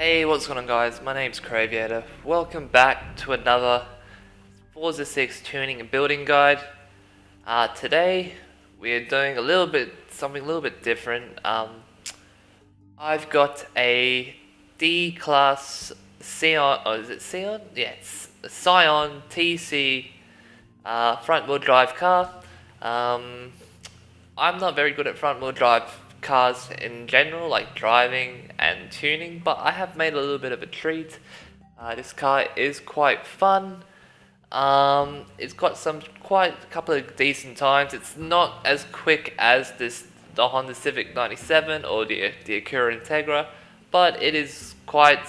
Hey, what's going on guys? My name's Craviator. Welcome back to another Forza 6 tuning and building guide. Today we're doing something a little bit different. I've got a D-class Scion, is it Scion? Yeah, it's a Scion TC front wheel drive car. I'm not very good at front wheel drive cars in general, like driving and tuning, but I have made a little bit of a treat. This car is quite fun. It's got quite a couple of decent times. It's not as quick as the Honda Civic 97 or the Acura Integra, but it is quite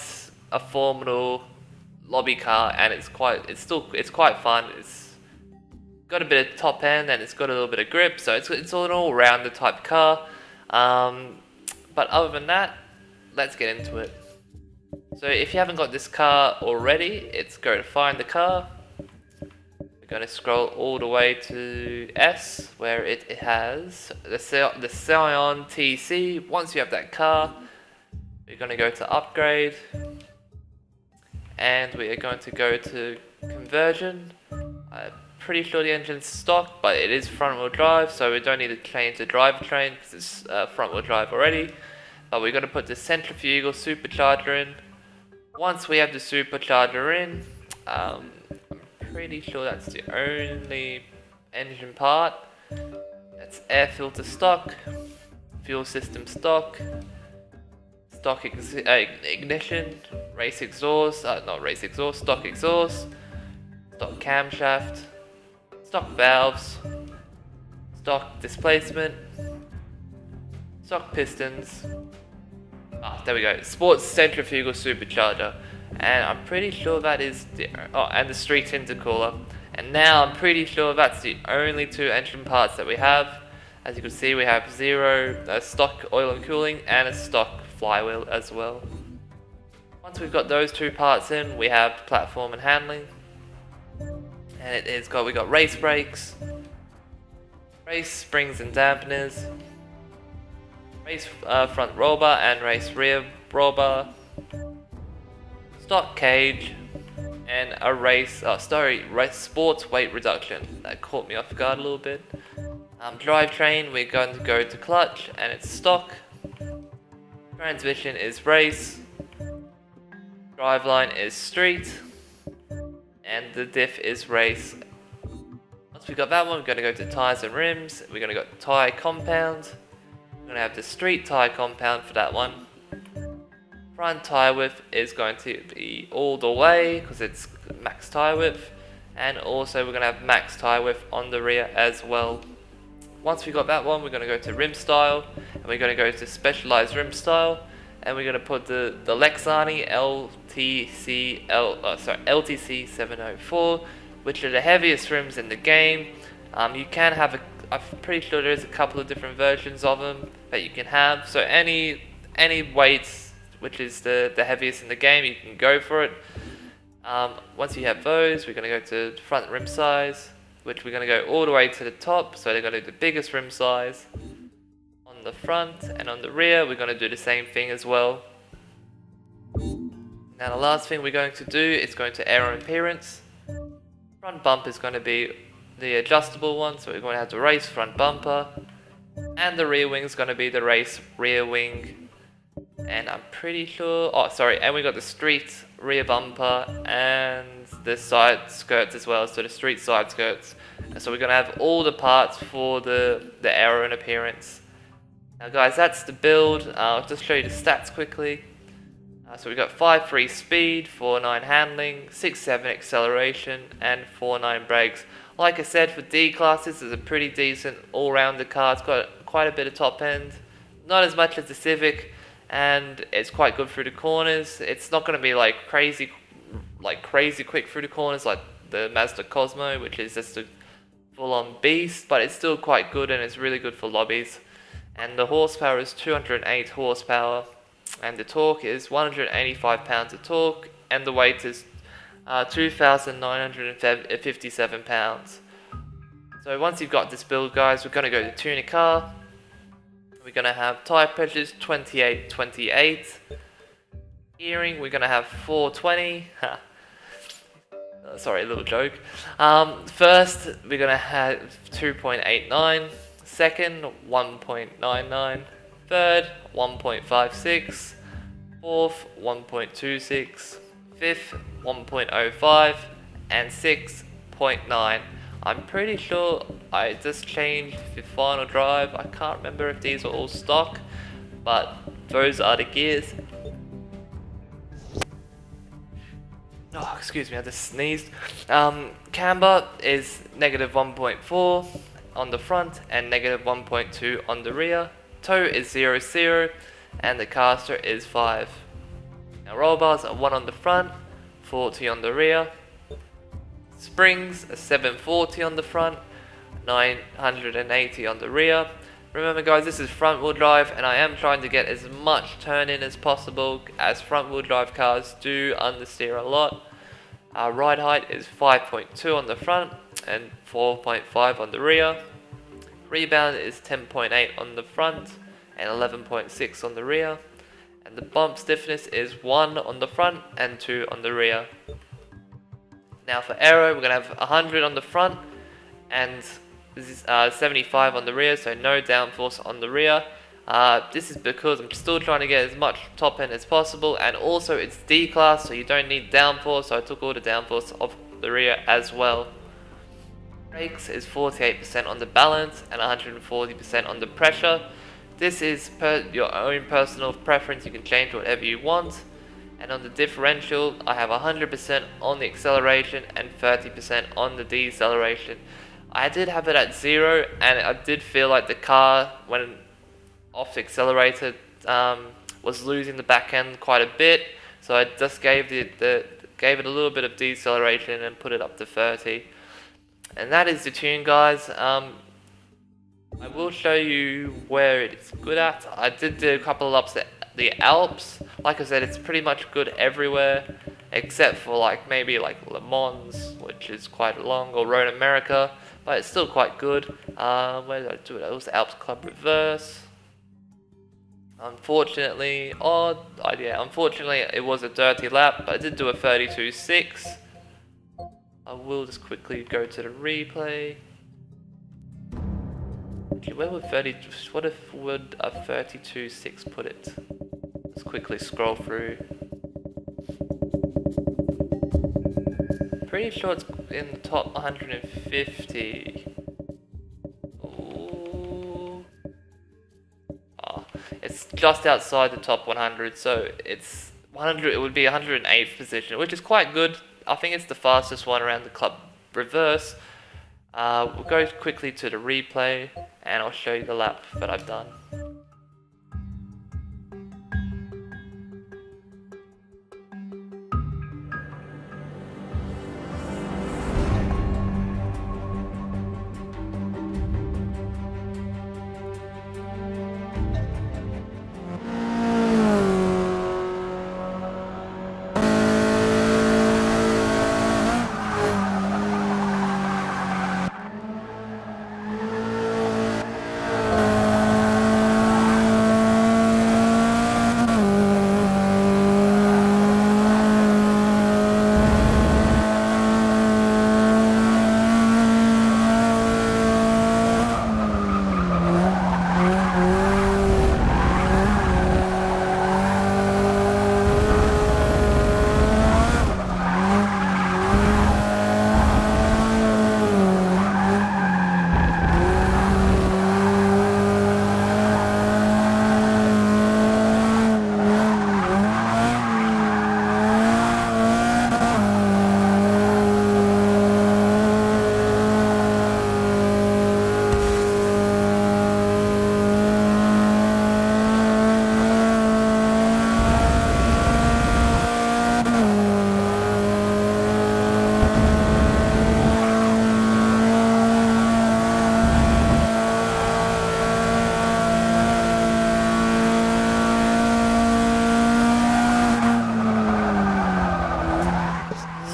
a formidable lobby car, and it's quite fun. It's got a bit of top end and it's got a little bit of grip, so it's an all-rounder type car. But other than that, let's get into it. So if you haven't got this car already, it's go to find the car. We're going to scroll all the way to S, where it has the Scion TC. Once you have that car, we're going to go to upgrade, and we are going to go to conversion. Pretty sure the engine's stock, but it is front wheel drive, so we don't need to change the drivetrain because it's front wheel drive already. But we're going to put the centrifugal supercharger in. Once we have the supercharger in, I'm pretty sure that's the only engine part. That's air filter stock, fuel system stock, stock ignition, stock exhaust, stock camshaft, stock valves, stock displacement, stock pistons. There we go. Sports centrifugal supercharger, and I'm pretty sure that is and the street intercooler. And now I'm pretty sure that's the only two engine parts that we have. As you can see, we have stock oil and cooling and a stock flywheel as well. Once we've got those two parts in, we have platform and handling. And we got race brakes, race springs and dampeners, race front roll bar and race rear roll bar, stock cage, and a race sports weight reduction. That caught me off guard a little bit. Drivetrain, we're going to go to clutch, and it's stock. Transmission is race. Driveline is street. And the diff is race. Once we got that one, we're going to go to tyres and rims. We're going to go to tyre compound. We're going to have the street tyre compound for that one. Front tyre width is going to be all the way because it's max tyre width. And also we're going to have max tyre width on the rear as well. Once we got that one, we're going to go to rim style. And we're going to go to specialized rim style. And we're going to put the Lexani LTC 704, which are the heaviest rims in the game. You can have I'm pretty sure there's a couple of different versions of them that you can have. So any weights, which is the heaviest in the game, you can go for it. Once you have those, we're going to go to front rim size, which we're going to go all the way to the top. So they're going to do the biggest rim size. On the front and on the rear, we're going to do the same thing as well. Now the last thing we're going to do is going to aero appearance. Front bumper is going to be the adjustable one, so we're going to have the race front bumper, and the rear wing is going to be the race rear wing. And I'm pretty sure, and we got the street rear bumper and the side skirts as well, so the street side skirts. And so we're going to have all the parts for the aero and appearance. Now guys, that's the build. I'll just show you the stats quickly. So we've got 5.3 speed, 4.9 handling, 6.7 acceleration, and 4.9 brakes. Like I said, for D-class, this is a pretty decent all-rounder car. It's got quite a bit of top end. Not as much as the Civic, and it's quite good through the corners. It's not going to be crazy quick through the corners like the Mazda Cosmo, which is just a full-on beast, but it's still quite good, and it's really good for lobbies. And the horsepower is 208 horsepower, and the torque is 185 pounds of torque, and the weight is 2,957 pounds. So once you've got this build, guys, we're going to go to tune a car. We're going to have tyre pressures 28, 28, Gearing, we're gonna have 420. Sorry, a little joke. First, we're gonna have 2.89. Second, 1.99. Third, 1.56. Fourth, 1.26. Fifth, 1.05. And 6.9. I'm pretty sure I just changed the final drive. I can't remember if these are all stock, but those are the gears. Oh, excuse me, I just sneezed. Camber is negative 1.4 on the front and negative 1.2 on the rear. Toe is 0, 0, and the caster is 5. Now roll bars are 1 on the front, 40 on the rear. Springs are 740 on the front, 980 on the rear. Remember guys, this is front wheel drive and I am trying to get as much turn in as possible, as front wheel drive cars do understeer a lot. Our ride height is 5.2 on the front and 4.5 on the rear. Rebound is 10.8 on the front and 11.6 on the rear. And the bump stiffness is 1 on the front and 2 on the rear. Now for aero, we're going to have 100 on the front and 75 on the rear, so no downforce on the rear. This is because I'm still trying to get as much top end as possible, and also it's D-class, so you don't need downforce, so I took all the downforce off the rear as well. Brakes is 48% on the balance and 140% on the pressure. This is per your own personal preference, you can change whatever you want. And on the differential, I have 100% on the acceleration and 30% on the deceleration. I did have it at 0, and I did feel like the car, when off the accelerator, was losing the back end quite a bit. So I just gave it a little bit of deceleration and put it up to 30. And that is the tune, guys. I will show you where it's good at. I did do a couple of laps at the Alps. Like I said, it's pretty much good everywhere, except for maybe Le Mans, which is quite long, or Road America. But it's still quite good. Where did I do it? It was the Alps Club Reverse. Unfortunately, unfortunately it was a dirty lap, but I did do a 32.6. I will just quickly go to the replay. Actually, what if would a 32.6 put it? Let's quickly scroll through. Pretty sure it's in the top 150. Ooh. Oh, it's just outside the top 100, so it's 100. It would be 108th position, which is quite good. I think it's the fastest one around the club reverse. We'll go quickly to the replay, and I'll show you the lap that I've done.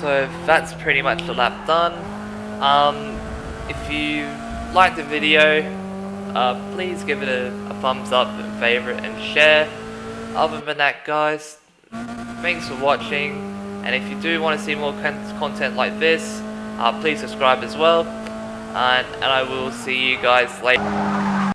So that's pretty much the lap done. If you like the video, please give it a thumbs up and favorite and share. Other than that, guys, Thanks for watching, and if you do want to see more content like this, please subscribe as well, and I will see you guys later.